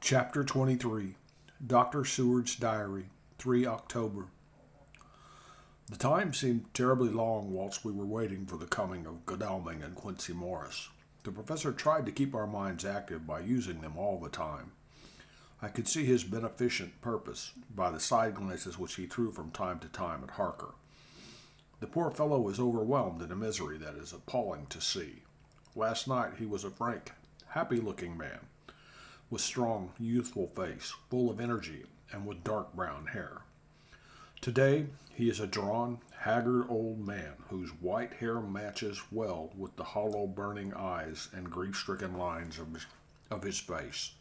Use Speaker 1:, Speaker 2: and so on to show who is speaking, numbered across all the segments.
Speaker 1: Chapter 23 Dr. Seward's Diary, 3 October. The time seemed terribly long whilst we were waiting for the coming of Godalming and Quincey Morris. The professor tried to keep our minds active by using them all the time. I could see his beneficent purpose by the side glances which he threw from time to time at Harker. The poor fellow was overwhelmed in a misery that is appalling to see. Last night he was a frank, happy-looking man, with strong, youthful face, full of energy, and with dark brown hair. Today he is a drawn, haggard old man whose white hair matches well with the hollow, burning eyes and grief-stricken lines of his face.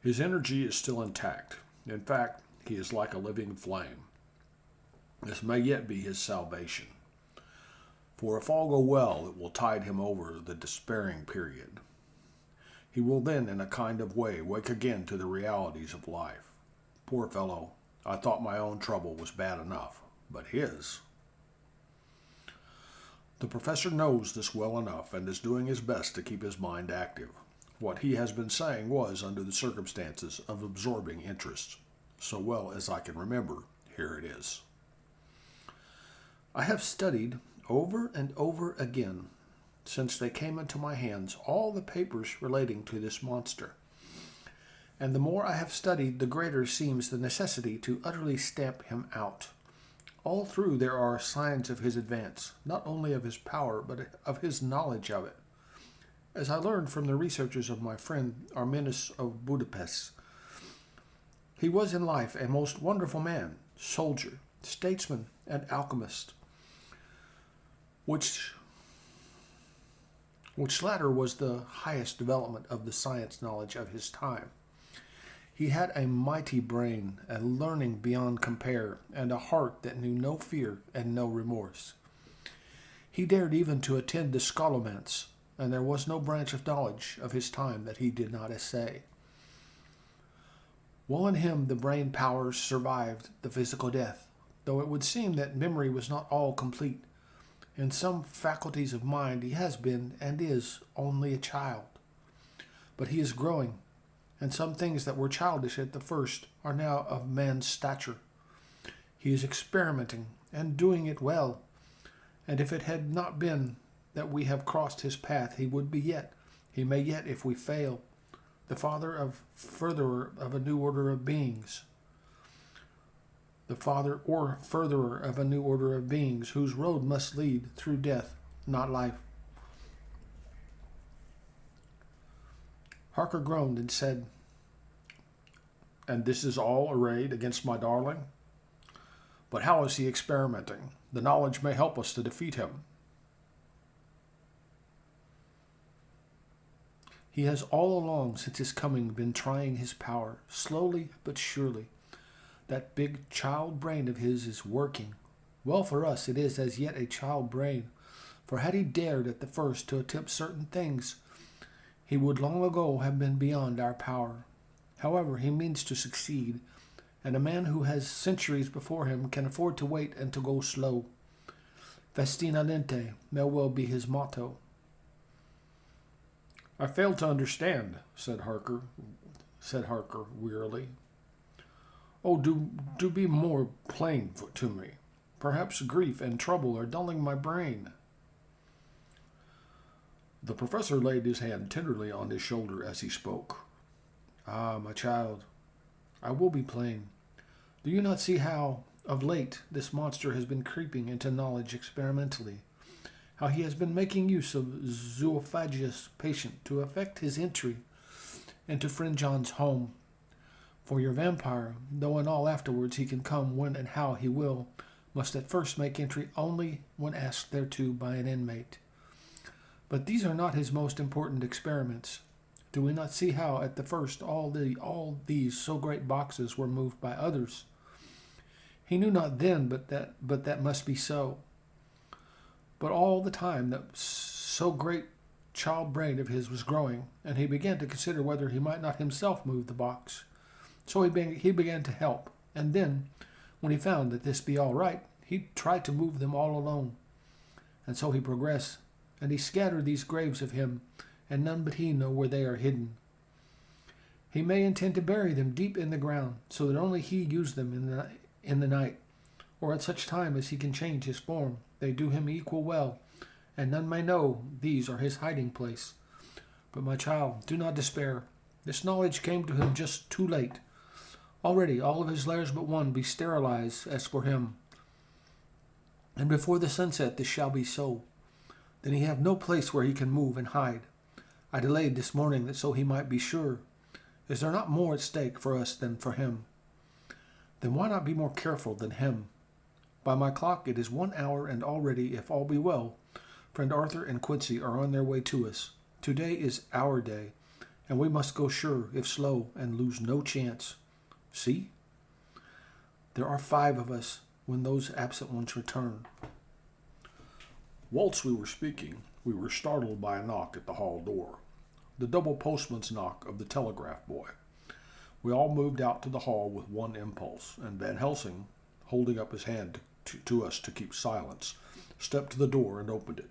Speaker 1: His energy is still intact. In fact, he is like a living flame. This may yet be his salvation. For if all go well, it will tide him over the despairing period. He will then, in a kind of way, wake again to the realities of life. Poor fellow, I thought my own trouble was bad enough, but his... The professor knows this well enough and is doing his best to keep his mind active. What he has been saying was, under the circumstances, of absorbing interest. So well as I can remember, here it is. I have studied over and over again, since they came into my hands, all the papers relating to this monster. And the more I have studied, the greater seems the necessity to utterly stamp him out. All through there are signs of his advance, not only of his power, but of his knowledge of it. As I learned from the researches of my friend Arminus of Budapest, he was in life a most wonderful man, soldier, statesman, and alchemist, which latter was the highest development of the science knowledge of his time. He had a mighty brain, a learning beyond compare, and a heart that knew no fear and no remorse. He dared even to attend the scholomance, and there was no branch of knowledge of his time that he did not essay. Well, in him the brain powers survived the physical death, though it would seem that memory was not all complete. In some faculties of mind he has been, and is, only a child. But he is growing, and some things that were childish at the first are now of man's stature. He is experimenting, and doing it well, and if it had not been that we have crossed his path, he would be yet, he may yet, if we fail, the father of furtherer of a new order of beings. The father or furtherer of a new order of beings, whose road must lead through death, not life. Harker groaned and said, "And this is all arrayed against my darling? But how is he experimenting? The knowledge may help us to defeat him." He has all along since his coming been trying his power, slowly but surely. That big child brain of his is working. Well for us it is as yet a child brain, for had he dared at the first to attempt certain things, he would long ago have been beyond our power. However, he means to succeed, and a man who has centuries before him can afford to wait and to go slow. Festina lente may well be his motto. "I fail to understand," said Harker wearily. "Oh, do be more plain to me. Perhaps grief and trouble are dulling my brain." The professor laid his hand tenderly on his shoulder as he spoke. "Ah, my child, I will be plain. Do you not see how, of late, this monster has been creeping into knowledge experimentally? How he has been making use of zoophagous patient to effect his entry into Friend John's home? For your vampire, though in all afterwards he can come when and how he will, must at first make entry only when asked thereto by an inmate. But these are not his most important experiments. Do we not see how at the first all these so great boxes were moved by others? He knew not then but that must be so. But all the time that so great child brain of his was growing, and he began to consider whether he might not himself move the box. So he began to help, and then, when he found that this be all right, he tried to move them all alone. And so he progressed, and he scattered these graves of him, and none but he know where they are hidden.
Speaker 2: He may intend to bury them deep in the ground, so that only he use them in the night, or at such time as he can change his form. They do him equal well, and none may know these are his hiding place. But my child, do not despair. This knowledge came to him just too late. Already all of his lairs but one be sterilized as for him. And before the sunset this shall be so. Then he have no place where he can move and hide. I delayed this morning that so he might be sure. Is there not more at stake for us than for him? Then why not be more careful than him? By my clock it is 1 hour, and already, if all be well, friend Arthur and Quincy are on their way to us. Today is our day, and we must go sure, if slow, and lose no chance. See? There are 5 of us when those absent ones return.
Speaker 1: Whilst we were speaking, we were startled by a knock at the hall door. The double postman's knock of the telegraph boy. We all moved out to the hall with one impulse, and Van Helsing, holding up his hand to us to keep silence, stepped to the door and opened it.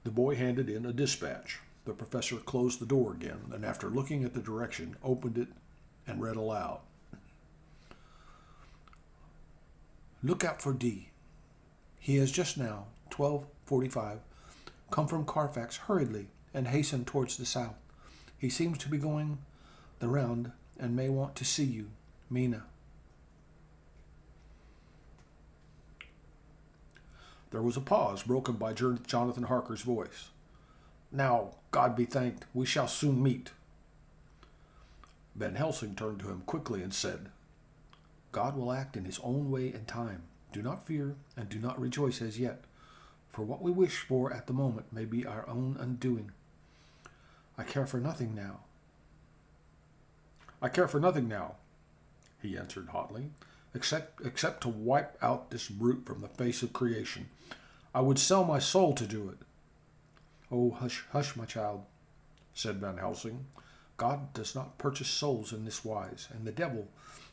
Speaker 1: The boy handed in a dispatch. The professor closed the door again, and after looking at the direction, opened it and read aloud. Look out for D. He has just now, 12:45, come from Carfax hurriedly and hastened towards the south. He seems to be going the round and may want to see you. Mina. There was a pause, broken by Jonathan Harker's voice. Now, God be thanked, we shall soon meet. Van Helsing turned to him quickly and said, God will act in his own way and time. Do not fear, and do not rejoice as yet, for what we wish for at the moment may be our own undoing. I care for nothing now. I care for nothing now, he answered hotly, except to wipe out this brute from the face of creation. I would sell my soul to do it. Oh, hush, hush, my child, said Van Helsing. God does not purchase souls in this wise, and the devil,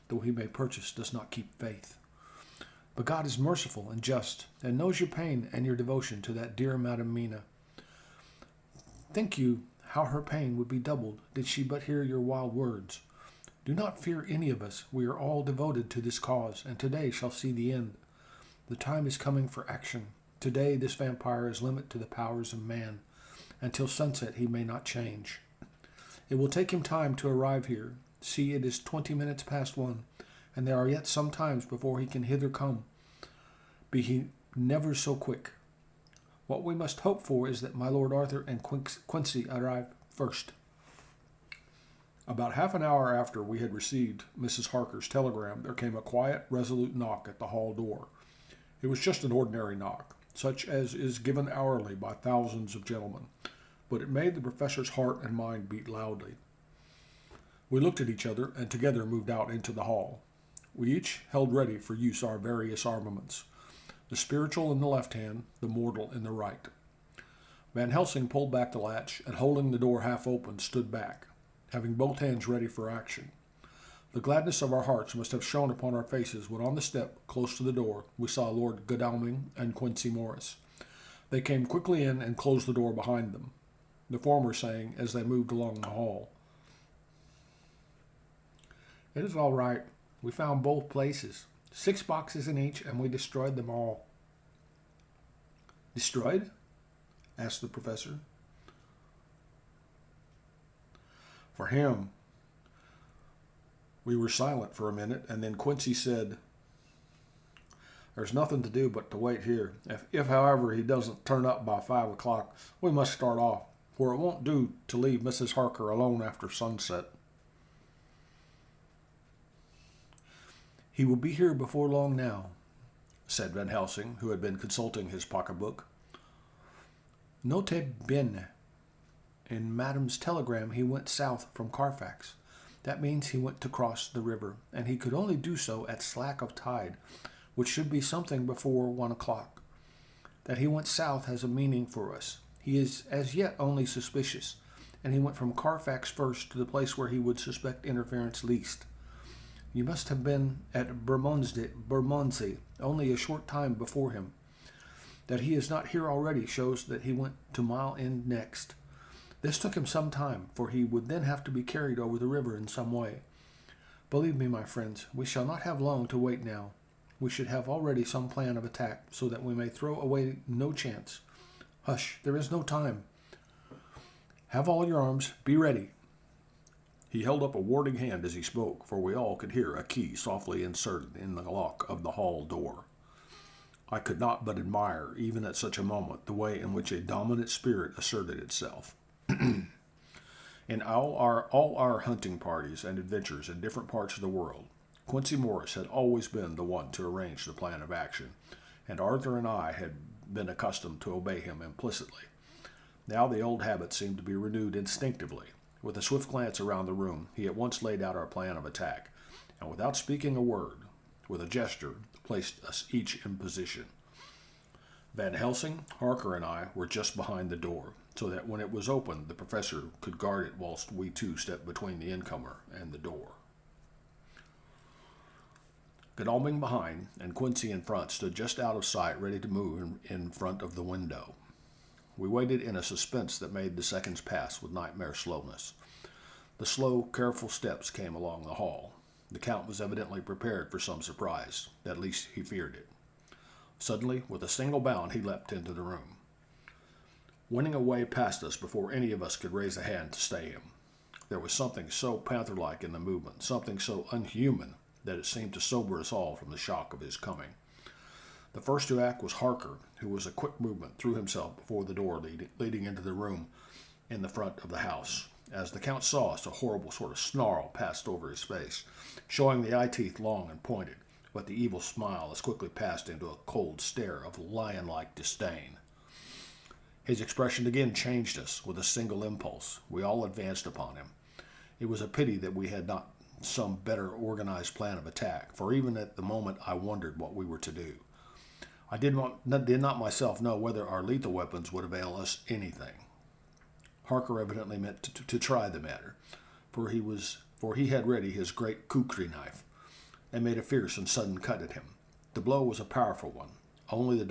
Speaker 1: though he may purchase, does not keep faith. But God is merciful and just, and knows your pain and your devotion to that dear Madam Mina. Think you how her pain would be doubled did she but hear your wild words? Do not fear any of us. We are all devoted to this cause, and today shall see the end. The time is coming for action. Today this vampire is limited to the powers of man. Until sunset he may not change. It will take him time to arrive here. See, it is 20 minutes past 1, and there are yet some times before he can hither come. Be he never so quick. What we must hope for is that my Lord Arthur and Quincy arrive first. About half an hour after we had received Mrs. Harker's telegram, there came a quiet, resolute knock at the hall door. It was just an ordinary knock, such as is given hourly by thousands of gentlemen, but it made the professor's heart and mind beat loudly. We looked at each other and together moved out into the hall. We each held ready for use our various armaments, the spiritual in the left hand, the mortal in the right. Van Helsing pulled back the latch and, holding the door half open, stood back, having both hands ready for action. The gladness of our hearts must have shone upon our faces when on the step, close to the door, we saw Lord Godalming and Quincy Morris. They came quickly in and closed the door behind them, the former saying as they moved along the hall, It is all right. We found both places. 6 boxes in each, and we destroyed them all. Destroyed? Asked the professor. For him. We were silent for a minute, and then Quincy said, There's nothing to do but to wait here. If however, he doesn't turn up by 5 o'clock, we must start off, for it won't do to leave Mrs. Harker alone after sunset. He will be here before long now, said Van Helsing, who had been consulting his pocketbook. Note bene. In Madam's telegram he went south from Carfax. That means he went to cross the river, and he could only do so at slack of tide, which should be something before 1 o'clock. That he went south has a meaning for us. He is as yet only suspicious, and he went from Carfax first to the place where he would suspect interference least. You must have been at Bermondsey only a short time before him. That he is not here already shows that he went to Mile End next.
Speaker 2: This took him some time, for he would then have to be carried over the river in some way. Believe me, my friends, we shall not have long to wait now. We should have already some plan of attack, so that we may throw away no chance. Hush, there is no time. Have all your arms, be ready.
Speaker 1: He held up a warning hand as he spoke, for we all could hear a key softly inserted in the lock of the hall door. I could not but admire, even at such a moment, the way in which a dominant spirit asserted itself. In all our hunting parties and adventures in different parts of the world, Quincy Morris had always been the one to arrange the plan of action, and Arthur and I had been accustomed to obey him implicitly. Now the old habit seemed to be renewed instinctively. With a swift glance around the room, he at once laid out our plan of attack, and without speaking a word, with a gesture, placed us each in position. Van Helsing, Harker, and I were just behind the door, so that when it was opened, the professor could guard it whilst we two stepped between the incomer and the door. Godalming behind and Quincy in front stood just out of sight, ready to move in front of the window. We waited in a suspense that made the seconds pass with nightmare slowness. The slow, careful steps came along the hall. The Count was evidently prepared for some surprise. At least he feared it. Suddenly, with a single bound, he leapt into the room, winning a way past us before any of us could raise a hand to stay him. There was something so panther-like in the movement, something so unhuman, that it seemed to sober us all from the shock of his coming. The first to act was Harker, who with a quick movement threw himself before the door leading into the room in the front of the house. As the Count saw us, a horrible sort of snarl passed over his face, showing the eye teeth long and pointed, but the evil smile as quickly passed into a cold stare of lion-like disdain. His expression again changed us with a single impulse. We all advanced upon him. It was a pity that we had not some better organized plan of attack, for even at the moment I wondered what we were to do. I did not myself know whether our lethal weapons would avail us anything. Harker evidently meant to try the matter, for he had ready his great kukri knife, and made a fierce and sudden cut at him. The blow was a powerful one. Only the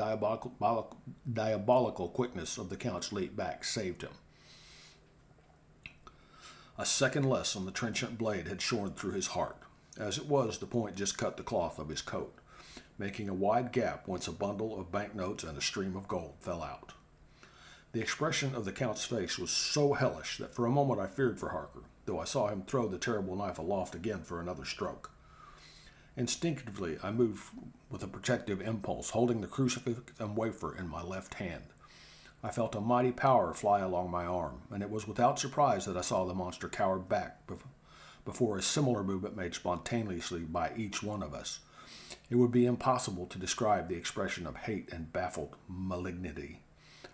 Speaker 1: diabolical quickness of the Count's leap back saved him. A second less on the trenchant blade had shorn through his heart. As it was, the point just cut the cloth of his coat, making a wide gap whence a bundle of banknotes and a stream of gold fell out. The expression of the Count's face was so hellish that for a moment I feared for Harker, though I saw him throw the terrible knife aloft again for another stroke. Instinctively I moved with a protective impulse, holding the crucifix and wafer in my left hand. I felt a mighty power fly along my arm, and it was without surprise that I saw the monster cower back before a similar movement made spontaneously by each one of us. It would be impossible to describe the expression of hate and baffled malignity,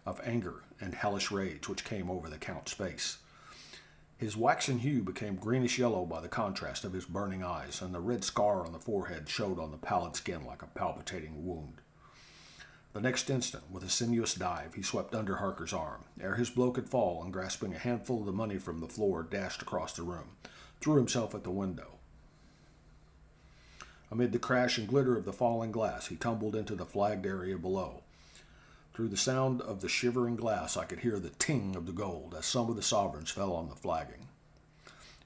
Speaker 1: of anger and hellish rage which came over the Count's face. His waxen hue became greenish-yellow by the contrast of his burning eyes, and the red scar on the forehead showed on the pallid skin like a palpitating wound. The next instant, with a sinuous dive, he swept under Harker's arm, ere his blow could fall, and grasping a handful of the money from the floor, dashed across the room, threw himself at the window. Amid the crash and glitter of the falling glass, he tumbled into the flagged area below. Through the sound of the shivering glass, I could hear the ting of the gold as some of the sovereigns fell on the flagging.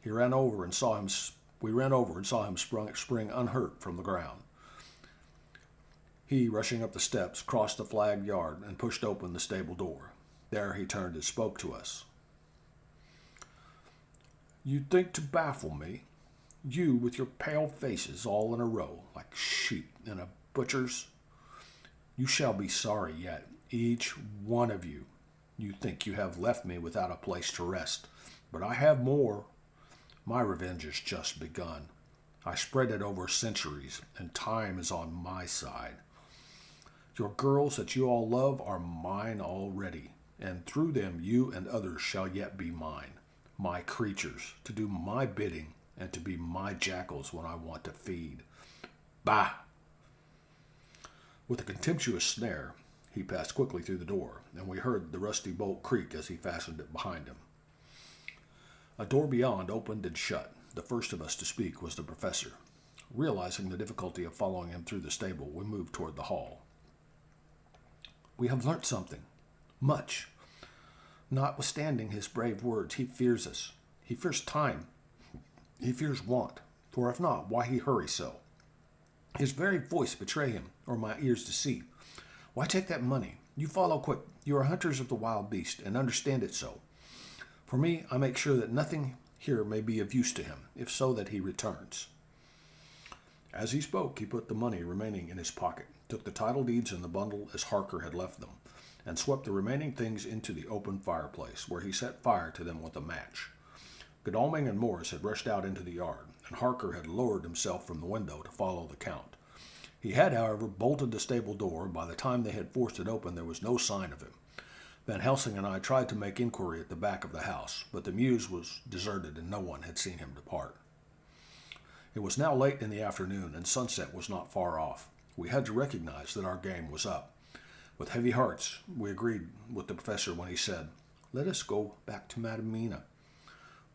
Speaker 1: We ran over and saw him spring unhurt from the ground. He, rushing up the steps, crossed the flagged yard and pushed open the stable door. There he turned and spoke to us. "You think to baffle me? You, with your pale faces all in a row, like sheep in a butcher's? You shall be sorry yet, each one of you. You think you have left me without a place to rest, but I have more. My revenge has just begun. I spread it over centuries, and time is on my side. Your girls that you all love are mine already, and through them you and others shall yet be mine, my creatures, to do my bidding and to be my jackals when I want to feed. Bah!" With a contemptuous snare, he passed quickly through the door, and we heard the rusty bolt creak as he fastened it behind him. A door beyond opened and shut. The first of us to speak was the professor. Realizing the difficulty of following him through the stable, we moved toward the hall. "We have learnt something. Much. Notwithstanding his brave words, he fears us. He fears time. He fears want. For if not, why he hurry so? His very voice betray him, or my ears deceive. Why take that money? You follow quick. You are hunters of the wild beast, and understand it so. For me, I make sure that nothing here may be of use to him, if so that he returns. As he spoke, he put the money remaining in his pocket, took the title deeds and the bundle as Harker had left them, and swept the remaining things into the open fireplace, where he set fire to them with a match. Godalming and Morris had rushed out into the yard, and Harker had lowered himself from the window to follow the Count. He had, however, bolted the stable door, and by the time they had forced it open there was no sign of him. Van Helsing and I tried to make inquiry at the back of the house, but the mews was deserted and no one had seen him depart. It was now late in the afternoon, and sunset was not far off. We had to recognize that our game was up. With heavy hearts, we agreed with the professor when he said, "Let us go back to Madam Mina.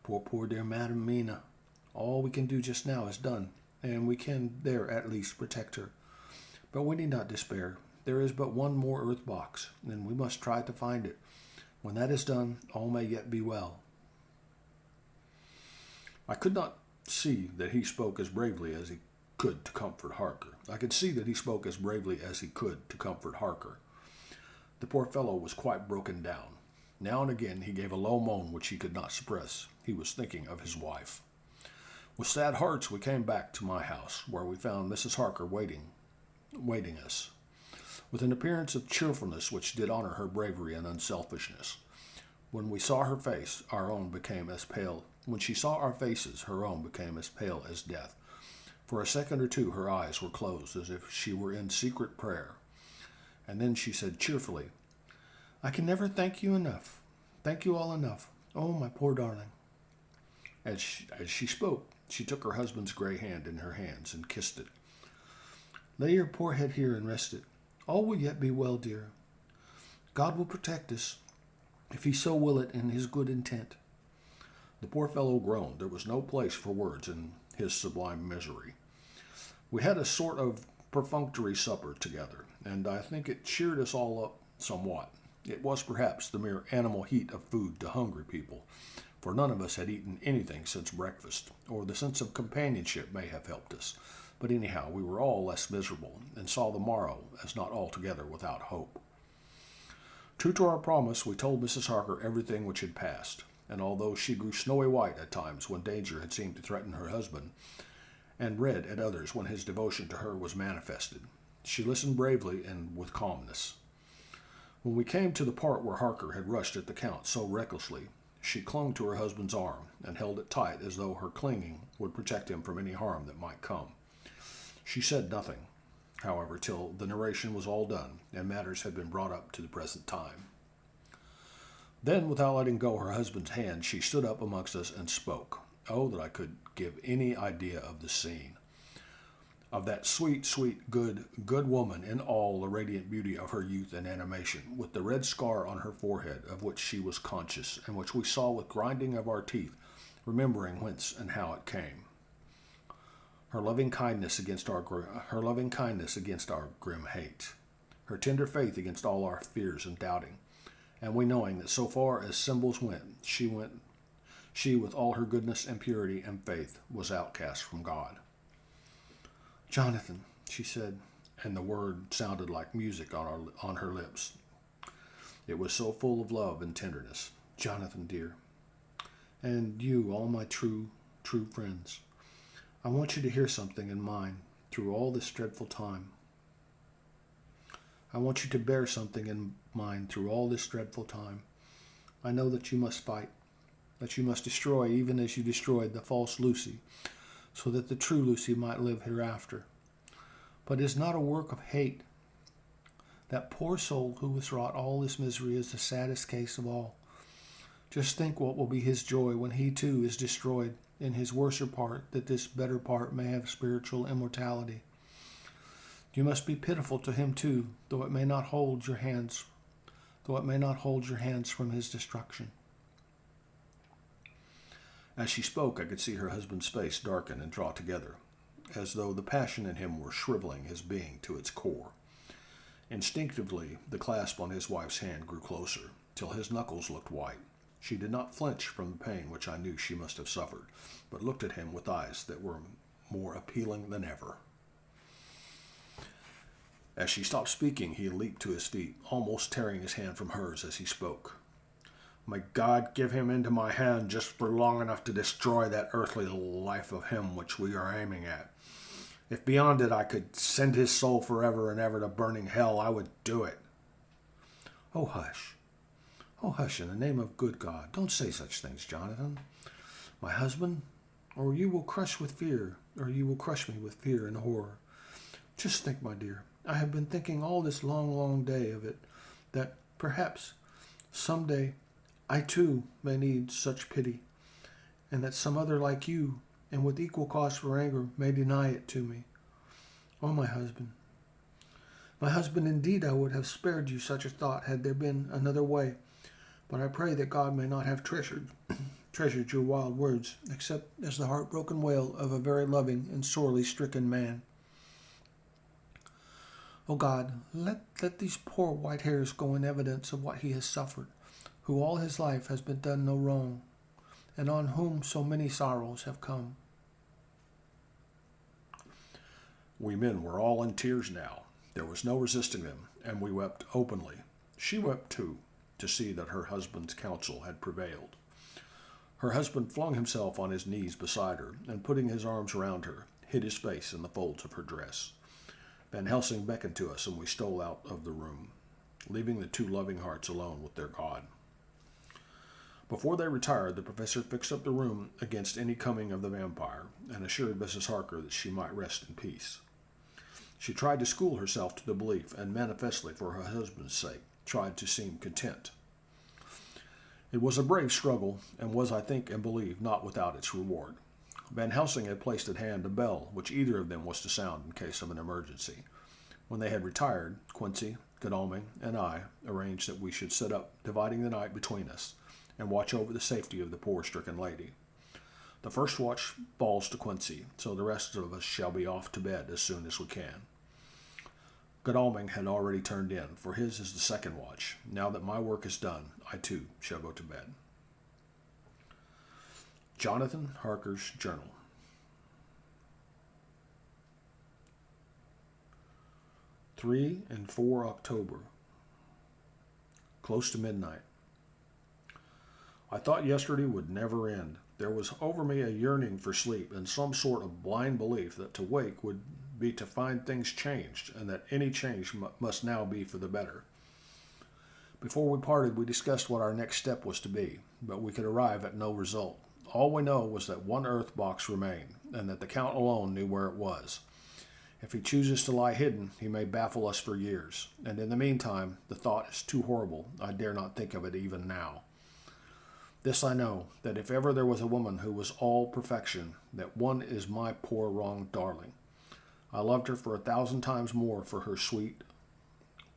Speaker 1: Poor dear Madam Mina. All we can do just now is done, and we can there at least protect her. But we need not despair. There is but one more earth box, and we must try to find it. When that is done, all may yet be well." I could not see that he spoke as bravely as he could to comfort Harker. I could see that he spoke as bravely as he could to comfort Harker. The poor fellow was quite broken down. Now and again he gave a low moan which he could not suppress. He was thinking of his wife. With sad hearts we came back to my house, where we found Mrs. Harker waiting us, with an appearance of cheerfulness which did honor her bravery and unselfishness. When we saw her face, our own became as pale. When she saw our faces, her own became as pale as death. For a second or two her eyes were closed, as if she were in secret prayer. And then she said cheerfully, "I can never thank you enough. Thank you all enough. Oh, my poor darling." As she spoke, she took her husband's gray hand in her hands and kissed it. "Lay your poor head here and rest it. All will yet be well, dear. God will protect us, if he so will it in his good intent." The poor fellow groaned. There was no place for words in his sublime misery. We had a sort of perfunctory supper together, and I think it cheered us all up somewhat. It was perhaps the mere animal heat of food to hungry people, for none of us had eaten anything since breakfast, or the sense of companionship may have helped us. But anyhow, we were all less miserable, and saw the morrow as not altogether without hope. True to our promise, we told Mrs. Harker everything which had passed, and although she grew snowy white at times when danger had seemed to threaten her husband, and red at others when his devotion to her was manifested, she listened bravely and with calmness. When we came to the part where Harker had rushed at the Count so recklessly, she clung to her husband's arm and held it tight as though her clinging would protect him from any harm that might come. She said nothing, however, till the narration was all done and matters had been brought up to the present time. Then, without letting go her husband's hand, she stood up amongst us and spoke. Oh, that I could give any idea of the scene, of that sweet, good woman in all the radiant beauty of her youth and animation, with the red scar on her forehead of which she was conscious, and which we saw with grinding of our teeth, remembering whence and how it came. Her loving kindness against our grim hate, her tender faith against all our fears and doubting, and we knowing that so far as symbols went, she with all her goodness and purity and faith was outcast from God. "Jonathan," she said, and the word sounded like music on her lips. It was so full of love and tenderness. "Jonathan, dear, and you, all my true friends, I want you to hear something in mind through all this dreadful time. I want you to bear something in mind through all this dreadful time. I know that you must fight, that you must destroy even as you destroyed the false Lucy, so that the true Lucy might live hereafter. But it is not a work of hate. That poor soul who has wrought all this misery is the saddest case of all. Just think what will be his joy when he too is destroyed in his worser part, that this better part may have spiritual immortality. You must be pitiful to him too, though it may not hold your hands from his destruction." As she spoke, I could see her husband's face darken and draw together, as though the passion in him were shriveling his being to its core. Instinctively, the clasp on his wife's hand grew closer, till his knuckles looked white. She did not flinch from the pain which I knew she must have suffered, but looked at him with eyes that were more appealing than ever. As she stopped speaking, he leaped to his feet, almost tearing his hand from hers as he spoke. May God give him into my hand just for long enough to destroy that earthly life of him which we are aiming at. If beyond it I could send his soul forever and ever to burning hell, I would do it. Oh, hush. Oh, hush, in the name of good God. Don't say such things, Jonathan. My husband, or you will crush with fear, or you will crush me with fear and horror. Just think, my dear, I have been thinking all this long, long day of it, that perhaps some day I too may need such pity, and that some other like you, and with equal cause for anger, may deny it to me. Oh, my husband, indeed I would have spared you such a thought had there been another way, but I pray that God may not have treasured your wild words, except as the heartbroken wail of a very loving and sorely stricken man. O God, let these poor white hairs go in evidence of what he has suffered, who all his life has been done no wrong, and on whom so many sorrows have come. We men were all in tears now. There was no resisting them, and we wept openly. She wept too, to see that her husband's counsel had prevailed. Her husband flung himself on his knees beside her, and putting his arms around her, hid his face in the folds of her dress. Van Helsing beckoned to us, and we stole out of the room, leaving the two loving hearts alone with their God. Before they retired, the professor fixed up the room against any coming of the vampire, and assured Mrs. Harker that she might rest in peace. She tried to school herself to the belief, and manifestly for her husband's sake, tried to seem content. It was a brave struggle, and was, I think and believe, not without its reward. Van Helsing had placed at hand a bell which either of them was to sound in case of an emergency. When they had retired, Quincy, Godalming, and I arranged that we should sit up, dividing the night between us, and watch over the safety of the poor stricken lady. The first watch falls to Quincy, so the rest of us shall be off to bed as soon as we can. Godalming had already turned in, for his is the second watch. Now that my work is done, I too shall go to bed. Jonathan Harker's Journal. 3 and 4 October. Close to midnight. I thought yesterday would never end. There was over me a yearning for sleep and some sort of blind belief that to wake would be to find things changed, and that any change must now be for the better. Before we parted, we discussed what our next step was to be, but we could arrive at no result. All we know was that one earth box remained, and that the Count alone knew where it was. If he chooses to lie hidden, he may baffle us for years, and in the meantime, the thought is too horrible, I dare not think of it even now. This I know, that if ever there was a woman who was all perfection, that one is my poor wronged darling. I loved her for 1,000 times more for her sweet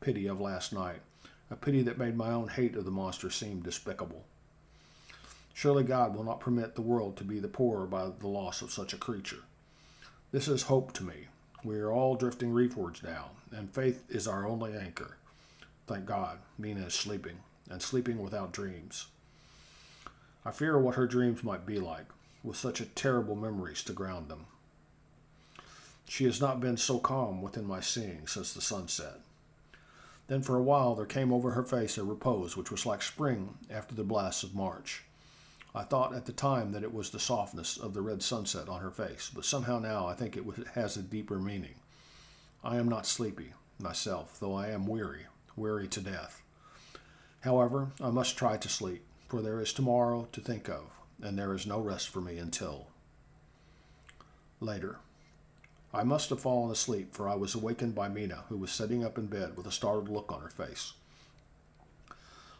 Speaker 1: pity of last night, a pity that made my own hate of the monster seem despicable. Surely God will not permit the world to be the poorer by the loss of such a creature. This is hope to me. We are all drifting reefwards now, and faith is our only anchor. Thank God, Mina is sleeping, and sleeping without dreams. I fear what her dreams might be like, with such a terrible memories to ground them. She has not been so calm within my seeing since the sunset. Then for a while there came over her face a repose which was like spring after the blasts of March. I thought at the time that it was the softness of the red sunset on her face, but somehow now I think it has a deeper meaning. I am not sleepy, myself, though I am weary to death. However, I must try to sleep, for there is tomorrow to think of, and there is no rest for me until. Later. I must have fallen asleep, for I was awakened by Mina, who was sitting up in bed with a startled look on her face.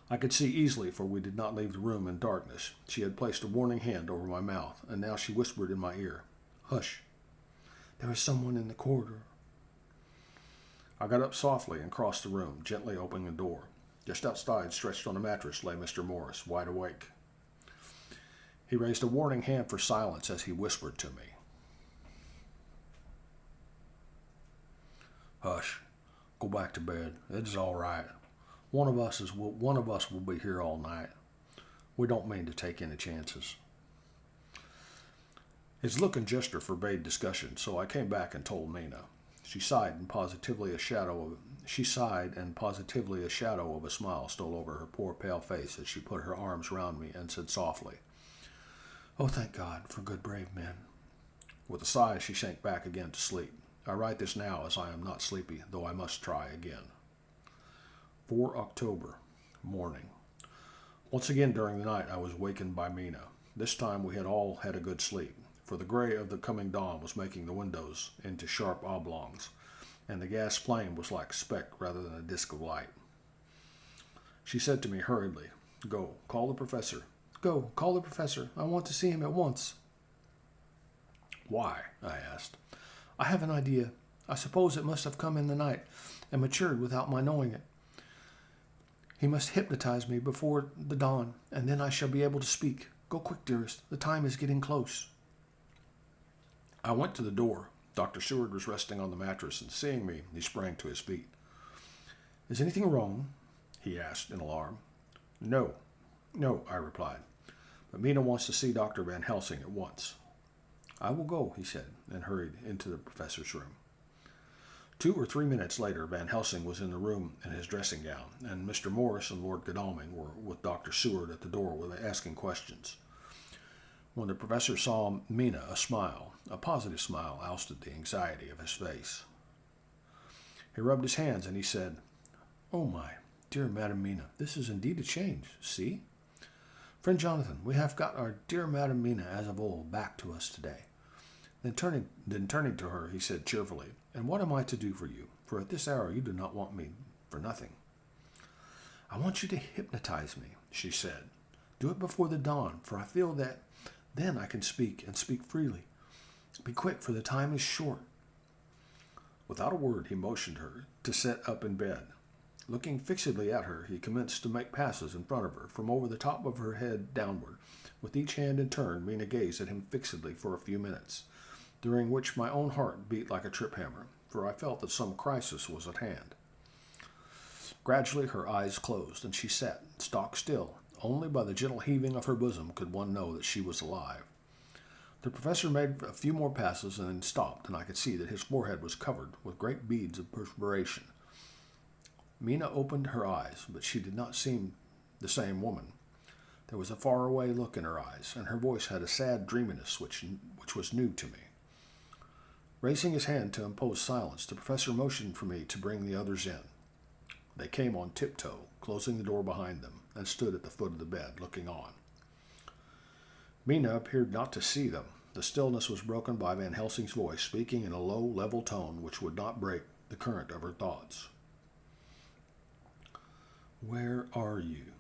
Speaker 1: I could see easily, for we did not leave the room in darkness. She had placed a warning hand over my mouth, and now she whispered in my ear, "Hush, there is someone in the corridor." I got up softly and crossed the room, gently opening the door. Just outside, stretched on a mattress, lay Mr. Morris, wide awake. He raised a warning hand for silence as he whispered to me, "Hush, go back to bed. It is all right. one of us will be here all night. We don't mean to take any chances." His look and gesture forbade discussion, so I came back and told Mina. She sighed, and positively a shadow of a smile stole over her poor pale face as she put her arms round me and said softly, "Oh, thank God for good brave men." With a sigh, she sank back again to sleep. I write this now as I am not sleepy, though I must try again. 4 October, morning. Once again during the night I was wakened by Mina. This time we had all had a good sleep, for the gray of the coming dawn was making the windows into sharp oblongs, and the gas flame was like a speck rather than a disk of light. She said to me hurriedly, "Go, call the professor."
Speaker 2: "Go, call the professor. I want to see him at once."
Speaker 1: "Why?" I asked.
Speaker 2: "I have an idea. I suppose it must have come in the night and matured without my knowing it. He must hypnotize me before the dawn, and then I shall be able to speak. Go quick, dearest. The time is getting close."
Speaker 1: I went to the door. Dr. Seward was resting on the mattress, and seeing me, he sprang to his feet. "Is anything wrong?" he asked in alarm. No, I replied. "But Mina wants to see Dr. Van Helsing at once." "I will go," he said, and hurried into the professor's room. 2 or 3 minutes later, Van Helsing was in the room in his dressing gown, and Mr. Morris and Lord Godalming were with Dr. Seward at the door asking questions. When the professor saw Mina, a positive smile, ousted the anxiety of his face. He rubbed his hands and he said, "Oh my, dear Madam Mina, this is indeed a change. See? Friend Jonathan, we have got our dear Madam Mina as of old back to us today." Then turning to her, he said cheerfully, "And what am I to do for you? For at this hour you do not want me for nothing." "I want you to hypnotize me," she said. "Do it before the dawn, for I feel that then I can speak, and speak freely. Be quick, for the time is short." Without a word, he motioned her to sit up in bed. Looking fixedly at her, he commenced to make passes in front of her, from over the top of her head downward. With each hand in turn, Mina gazed at him fixedly for a few minutes, during which my own heart beat like a trip-hammer, for I felt that some crisis was at hand. Gradually her eyes closed, and she sat stock still. Only by the gentle heaving of her bosom could one know that she was alive. The professor made a few more passes and then stopped, and I could see that his forehead was covered with great beads of perspiration. Mina opened her eyes, but she did not seem the same woman. There was a far-away look in her eyes, and her voice had a sad dreaminess which was new to me. Raising his hand to impose silence, the professor motioned for me to bring the others in. They came on tiptoe, closing the door behind them, and stood at the foot of the bed, looking on. Mina appeared not to see them. The stillness was broken by Van Helsing's voice, speaking in a low, level tone which would not break the current of her thoughts. "Where are you?"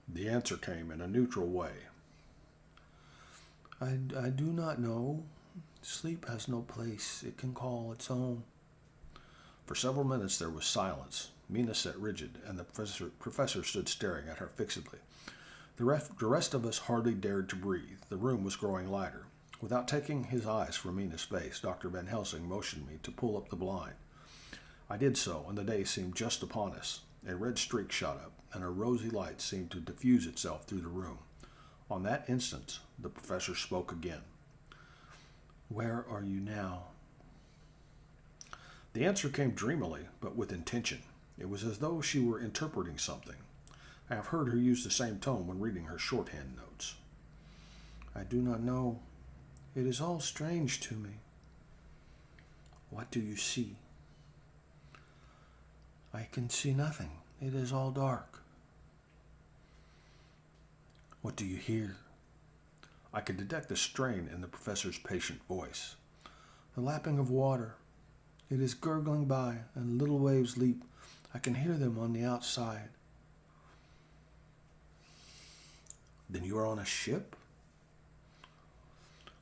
Speaker 1: The answer came in a neutral way. I do not know. Sleep has no place it can call its own." For several minutes there was silence. Mina sat rigid, and the professor stood staring at her fixedly. The rest of us hardly dared to breathe. The room was growing lighter. Without taking his eyes from Mina's face, Dr. Van Helsing motioned me to pull up the blind. I did so, and the day seemed just upon us. A red streak shot up, and a rosy light seemed to diffuse itself through the room. On that instant, the professor spoke again. "Where are you now?" The answer came dreamily, but with intention. It was as though she were interpreting something. I have heard her use the same tone when reading her shorthand notes. "I do not know. It is all strange to me." "What do you see?" "I can see nothing. It is all dark." "What do you hear?" I could detect a strain in the professor's patient voice. "The lapping of water. It is gurgling by, and little waves leap. I can hear them on the outside." "Then you are on a ship?"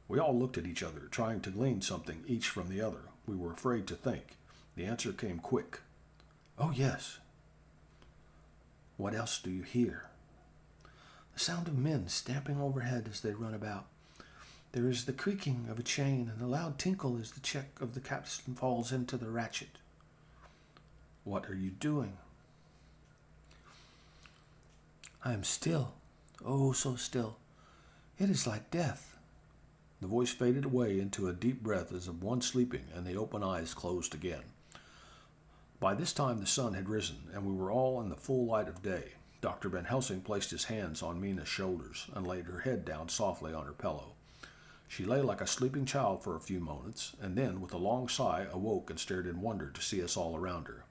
Speaker 1: We all looked at each other, trying to glean something each from the other. We were afraid to think. The answer came quick. "Oh, yes." "What else do you hear?" "The sound of men stamping overhead as they run about. There is the creaking of a chain and a loud tinkle as the check of the capstan falls into the ratchet." "What are you doing?"
Speaker 2: I am still, oh so still. It is like death.
Speaker 1: The voice faded away into a deep breath as of one sleeping, and the open eyes closed again. By this time the sun had risen, and we were all in the full light of day. Dr. Van Helsing placed his hands on Mina's shoulders and laid her head down softly on her pillow. She lay like a sleeping child for a few moments, and then, with a long sigh, awoke and stared in wonder to see us all around her.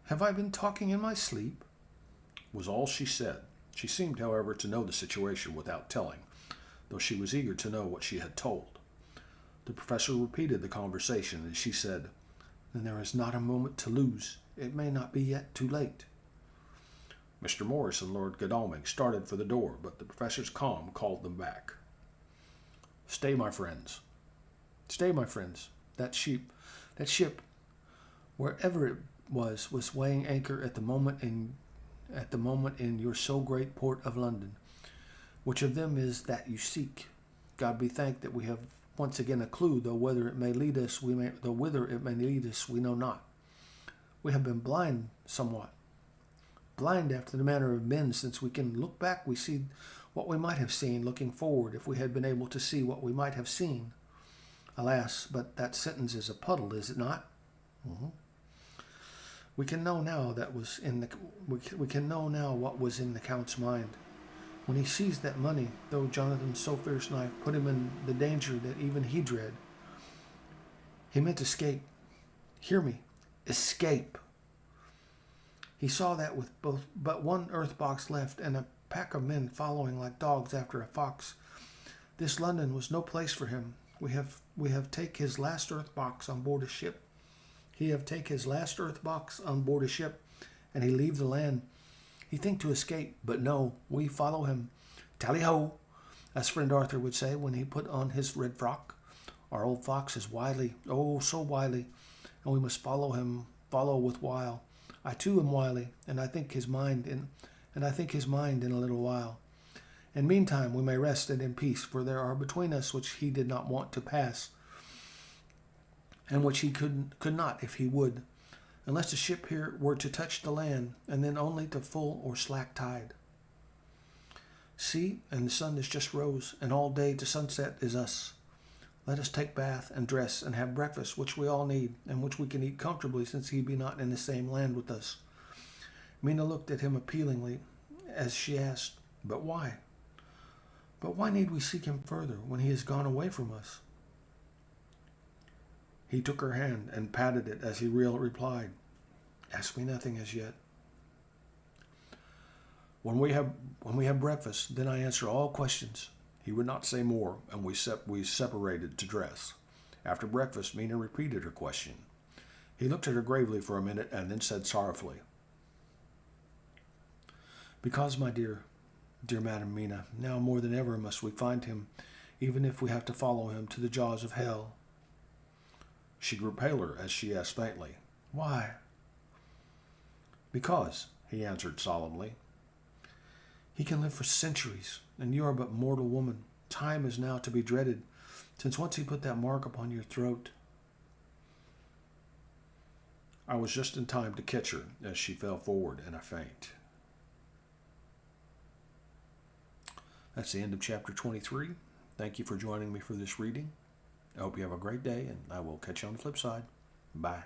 Speaker 2: Have I been talking in my sleep?
Speaker 1: Was all she said. She seemed, however, to know the situation without telling, though she was eager to know what she had told. The professor repeated the conversation, and she said,
Speaker 2: Then there is not a moment to lose. It may not be yet too late.
Speaker 1: Mr. Morris and Lord Godalming started for the door, but the professor's calm called them back. Stay, my friends.
Speaker 2: Stay, my friends. That ship, wherever it was weighing anchor at the moment in your so great port of London. Which of them is that you seek? God be thanked that we have once again a clue, though whither it may lead us, we know not. We have been blind somewhat. Blind after the manner of men, since we can look back, we see what we might have seen, looking forward, if we had been able to see what we might have seen. Alas, but that sentence is a puddle, is it not? Mm-hmm. We can know now what was in the Count's mind. When he seized that money, though Jonathan so fierce knife put him in the danger that even he dread, he meant escape. Hear me, escape. He saw that with but one earth box left and a pack of men following like dogs after a fox, this London was no place for him. We have take his last earth box on board a ship. He have take his last earth box on board a ship, and he leave the land. He think to escape, but no, we follow him. Tally-ho, as friend Arthur would say when he put on his red frock. Our old fox is wily, oh so wily, and we must follow him, follow with wile. I too am wily, and I think his mind in a little while. And meantime we may rest and in peace, for there are between us which he did not want to pass, and which he could not if he would, unless the ship here were to touch the land, and then only to full or slack tide. See, and the sun is just rose, and all day to sunset is us. Let us take bath and dress and have breakfast, which we all need, and which we can eat comfortably, since he be not in the same land with us. Mina looked at him appealingly, as she asked, But why? But why need we seek him further, when he has gone away from us? He took her hand and patted it as he replied, Ask me nothing as yet. When we have breakfast, then I answer all questions. He would not say more, and we separated to dress. After breakfast, Mina repeated her question. He looked at her gravely for a minute and then said sorrowfully, Because, my dear Madam Mina, now more than ever must we find him, even if we have to follow him to the jaws of hell. She grew paler as she asked faintly, Why? Because, he answered solemnly, he can live for centuries, and you are but mortal woman. Time is now to be dreaded, since once he put that mark upon your throat. I was just in time to catch her as she fell forward in a faint. That's the end of chapter 23. Thank you for joining me for this reading. I hope you have a great day, and I will catch you on the flip side. Bye.